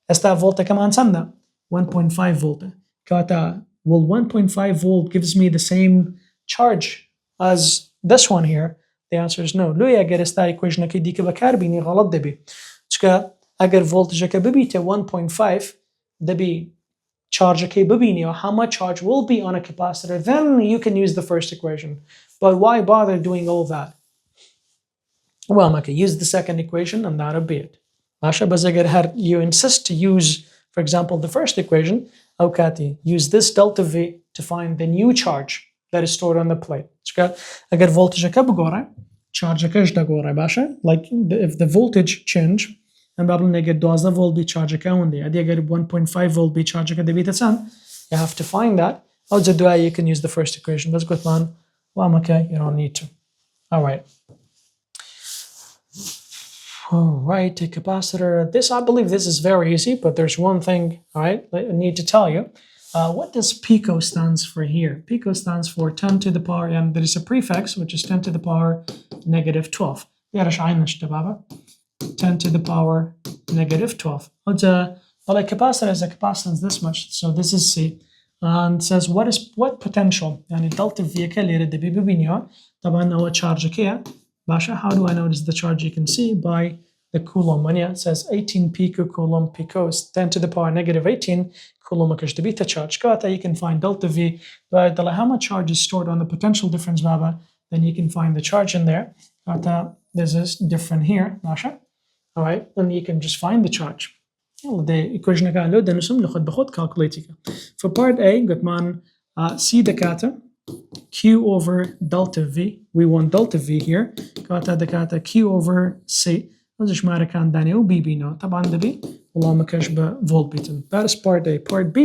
Esta volta kaman sanda 1.5 volt. Kata, well, 1.5 volt gives me the same charge as this one here. The answer is no. Wrya get esta equation ki di ke bakar bini ghalat debi. Chka agar voltage ka bibite 1.5 debi charge or how much charge will be on a capacitor, then you can use the first equation. But why bother doing all that? Well, okay, use the second equation and that'll be it. You insist to use, for example, the first equation, okay, use this delta V to find the new charge that is stored on the plate. Agar voltage charge like if the voltage change, and get 12 volt be charge account there. I get 1.5 volt be charge account. You have to find that. You can use the first equation. That's good, man. Well, okay, you don't need to. All right. All right, a capacitor. This, I believe this is very easy, but there's one thing, all right, I need to tell you. what does pico stands for here? Pico stands for 10 to the power, and there is a prefix which is 10 to the power negative 12. يارش عين شبابا 10 to the power negative 12. Well, a capacitor is a capacitance this much, so this is C. And says what potential يعني delta V اللي يرد بي بينها طبعا هو charge كيا باشا. How do I notice the charge? You can see by the coulomb. When it says 18 picocoulomb, pico is 10 to the power negative 18 coulomb because the beta charge. You can find delta V. But how much charge is stored on the potential difference baba, then you can find the charge in there. There's this different here, باشا. All right, then you can just find the charge. يلا ده equation كان له ده نسم ناخد بخد calculating. For part A قلت مان C دكاتة Q over delta V. We want delta V here. كاتا دكاتة Q over C. نزش مارا كان داني و B بينا. طبعا ده B والله ما كاش بفولت بيتن. That is part A. Part B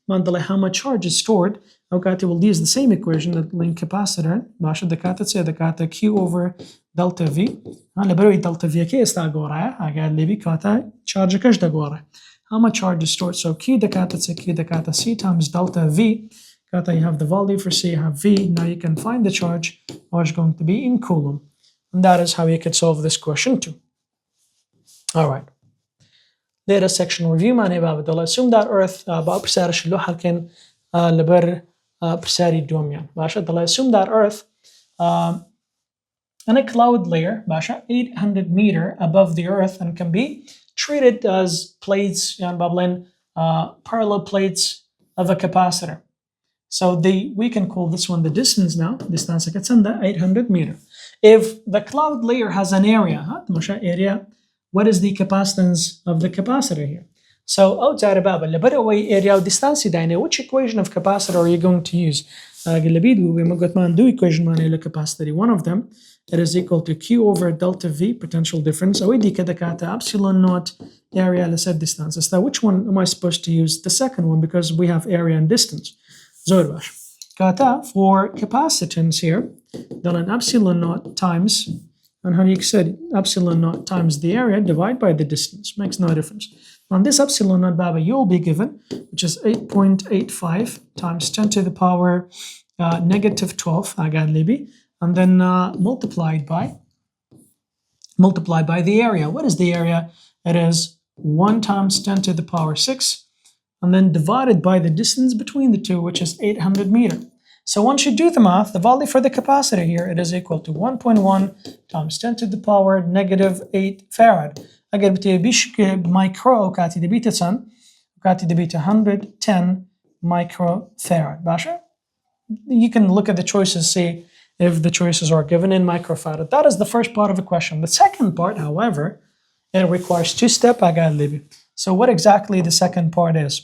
مان دلي how much charge is stored. Okay, we'll use the same equation that link capacitor. باشا دكاتة تسي دكاتة Q over delta V. هلا بروي delta V كي استاغورا. قال لي بي كاتا charge كاش دغورا. How much charge is stored? So Q دكاتة تسي Q دكاتة C times delta V. Kata, you have the value for C, you have V. Now you can find the charge, which is going to be in coulomb. And that is how you could solve this question too. All right. Data section review. Assume that Earth بأبسار اللوحة كان لبر بساري دوميان. باشا assume that Earth in a cloud layer, باشا 800 meter above the Earth and can be treated as plates, parallel plates of a capacitor. So we can call this one the distance now. Distance gets under 800 meter. If the cloud layer has an area, what is the capacitance of the capacitor here? So outside of area distance, which equation of capacitor are you going to use? Equation capacitor. One of them, it is equal to Q over delta V, potential difference. Epsilon naught area said distance. So which one am I supposed to use? The second one, because we have area and distance. For capacitance here, then epsilon naught times, and how you said epsilon naught times the area divided by the distance makes no difference. On this epsilon naught baba, you'll be given, which is 8.85 times 10 to the power negative 12, and then multiplied by the area. What is the area? It is 1 times 10 to the power 6. And then divided by the distance between the two, which is 800 meter. So once you do the math, the value for the capacitor here, it is equal to 1.1 times 10 to the power negative 8 farad. Again, micro كاتي دبيتا 10 وكاتي دبيتا 110 microfarad. Basha? You can look at the choices, see if the choices are given in microfarad. That is the first part of the question. The second part, however, it requires two-step. So what exactly the second part is?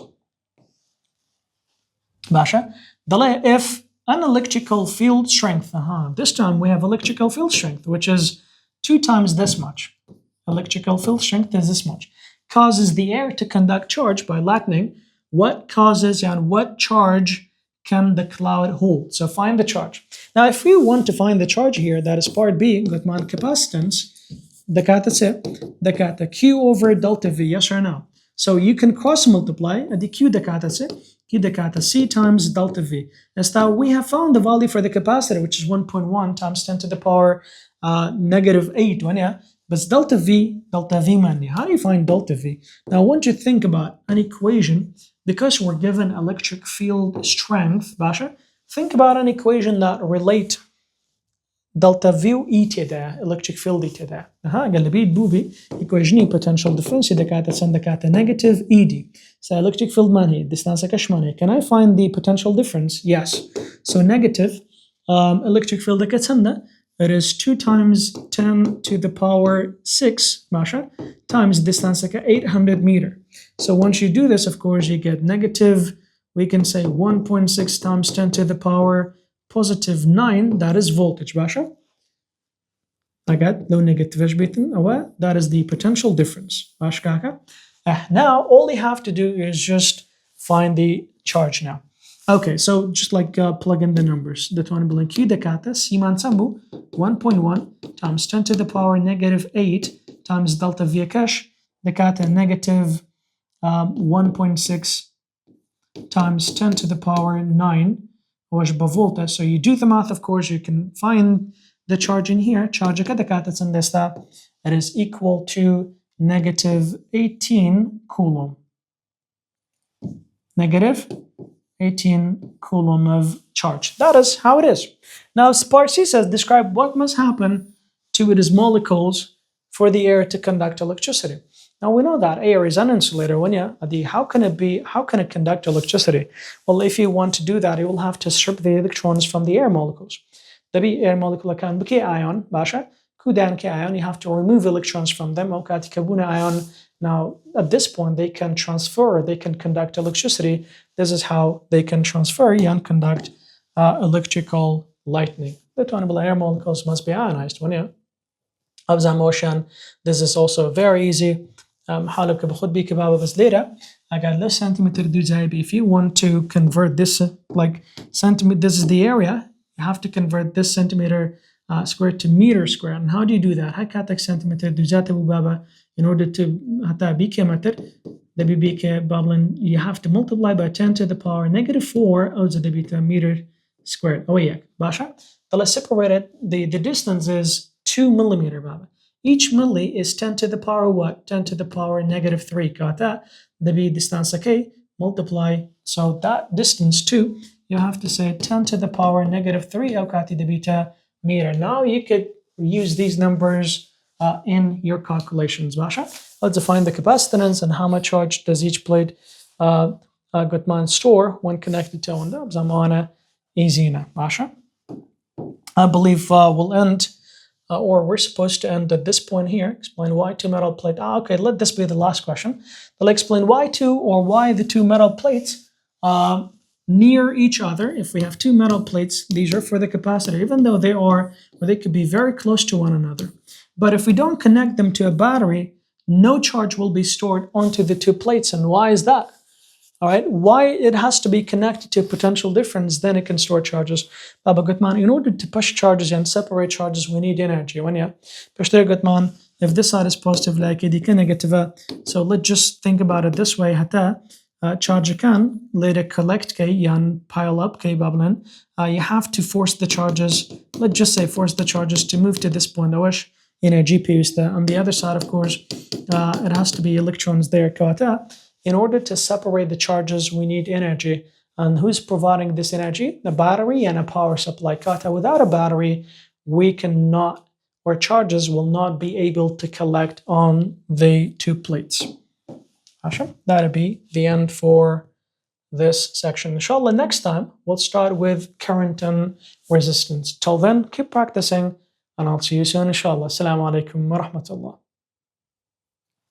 Basha, if an electrical field strength, this time we have electrical field strength, which is 2 times this much. Electrical field strength is this much. Causes the air to conduct charge by lightning. What causes and what charge can the cloud hold? So find the charge. Now, if we want to find the charge here, that is part B, Gutman capacitance, the Q over delta V, yes or no? So you can cross multiply the Q decata C times delta V. As now we have found the value for the capacitor, which is 1.1 times 10 to the power negative 8. But delta V money. How do you find delta V? Now, I want you to think about an equation because we're given electric field strength, Basha. Think about an equation that relate delta V إيتا electric field إيتا قال لي بيد بوبي equation potential difference دكاتة negative ED. So electric field money distance كش money. Can I find the potential difference? Yes. So negative electric field دكاتة it is 2 times 10 to the power 6 Masha times distance 800 meter. So once you do this, of course, you get negative. We can say 1.6 times 10 to the power positive 9, that is voltage, Basha. I got low negative that is the potential difference. Now, all you have to do is just find the charge now. Okay, so just like plug in the numbers. The one below Q decata, Siman Sambu, 1.1 times 10 to the power negative 8 times delta V cash, decata negative 1.6 times 10 to the power 9 volta. So you do the math, of course, you can find the charge in here. Charge kada katat in this that it is equal to negative 18 coulomb. Negative 18 coulomb of charge. That is how it is. Now, part C says, describe what must happen to its molecules for the air to conduct electricity. Now we know that air is an insulator. How can it conduct electricity? Well, if you want to do that, you will have to strip the electrons from the air molecules. The air molecule can be ion, basha, kudan ke ion, you have to remove electrons from them. Ion. Now, at this point, they can transfer, they can conduct electricity. This is how they can transfer and conduct electrical lightning. The tunable air molecules must be ionized. Of motion, this is also very easy. If you want to convert this like centimeter, this is the area, you have to convert this centimeter squared to meter squared. And how do you do that? In order to you have to multiply by 10 to the power negative 4 meter squared. Basha. Let's separate it. The distance is 2 millimeter. Each milli is 10 to the power what? 10 to the power negative 3. Got that? The distance multiply. So that distance 2, you have to say 10 to the power negative 3 meter. Now you could use these numbers in your calculations. Basha. Let's define the capacitance and how much charge does each plate store when connected to one. Easy now. Basha. I believe we'll end, or we're supposed to end at this point here. Explain why two metal plates. Okay, let this be the last question. They'll explain why the two metal plates near each other. If we have two metal plates, these are for the capacitor, even though they could be very close to one another. But if we don't connect them to a battery, no charge will be stored onto the two plates. And why is that? All right, why it has to be connected to potential difference, then it can store charges. Baba Gutman, in order to push charges and separate charges, we need energy. If this side is positive, like negative, so let's just think about it this way. Charge can later collect and pile up you have to force the charges. Let's just say force the charges to move to this point. On the other side, of course, it has to be electrons there. In order to separate the charges, we need energy. And who's providing this energy? A battery and a power supply. Without a battery, we cannot, or charges will not be able to collect on the two plates. That'll be the end for this section. Inshallah, next time we'll start with current and resistance. Till then, keep practicing, and I'll see you soon, inshallah. Assalamu alaikum wa rahmatullah.